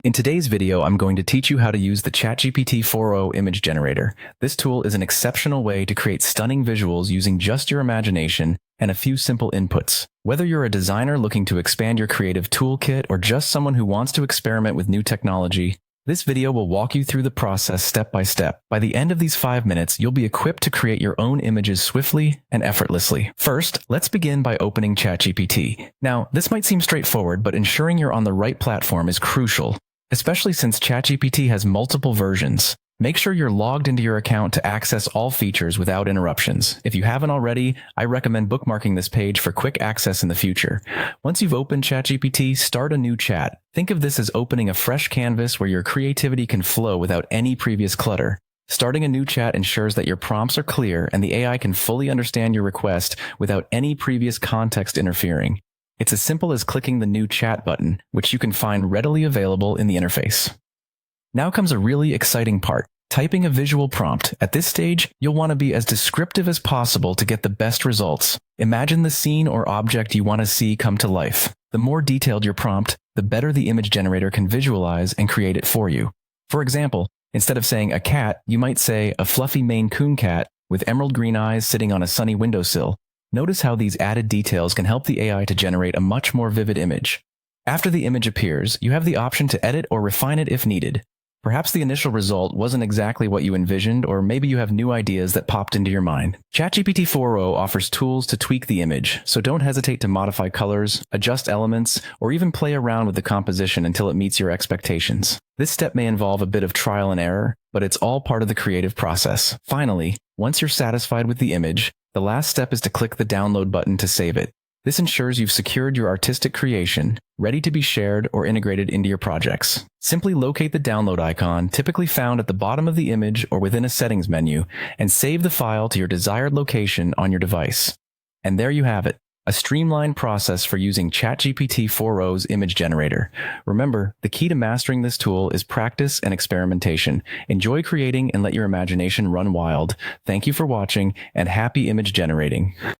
In today's video, I'm going to teach you how to use the Chatgpt-4o image generator. This tool is an exceptional way to create stunning visuals using just your imagination and a few simple inputs. Whether you're a designer looking to expand your creative toolkit or just someone who wants to experiment with new technology, this video will walk you through the process step by step. By the end of these 5 minutes, you'll be equipped to create your own images swiftly and effortlessly. First, let's begin by opening ChatGPT. Now, this might seem straightforward, but ensuring you're on the right platform is crucial, especially since ChatGPT has multiple versions. Make sure you're logged into your account to access all features without interruptions. If you haven't already, I recommend bookmarking this page for quick access in the future. Once you've opened ChatGPT, start a new chat. Think of this as opening a fresh canvas where your creativity can flow without any previous clutter. Starting a new chat ensures that your prompts are clear and the AI can fully understand your request without any previous context interfering. It's as simple as clicking the new chat button, which you can find readily available in the interface. Now comes a really exciting part, typing a visual prompt. At this stage, you'll want to be as descriptive as possible to get the best results. Imagine the scene or object you want to see come to life. The more detailed your prompt, the better the image generator can visualize and create it for you. For example, instead of saying a cat, you might say a fluffy Maine Coon cat with emerald green eyes sitting on a sunny windowsill. Notice how these added details can help the AI to generate a much more vivid image. After the image appears, you have the option to edit or refine it if needed. Perhaps the initial result wasn't exactly what you envisioned, or maybe you have new ideas that popped into your mind. Chatgpt-4o offers tools to tweak the image, so don't hesitate to modify colors, adjust elements, or even play around with the composition until it meets your expectations. This step may involve a bit of trial and error, but it's all part of the creative process. Finally, once you're satisfied with the image, the last step is to click the download button to save it. This ensures you've secured your artistic creation, ready to be shared or integrated into your projects. Simply locate the download icon, typically found at the bottom of the image or within a settings menu, and save the file to your desired location on your device. And there you have it, a streamlined process for using Chatgpt-4o's image generator. Remember, the key to mastering this tool is practice and experimentation. Enjoy creating and let your imagination run wild. Thank you for watching, and happy image generating.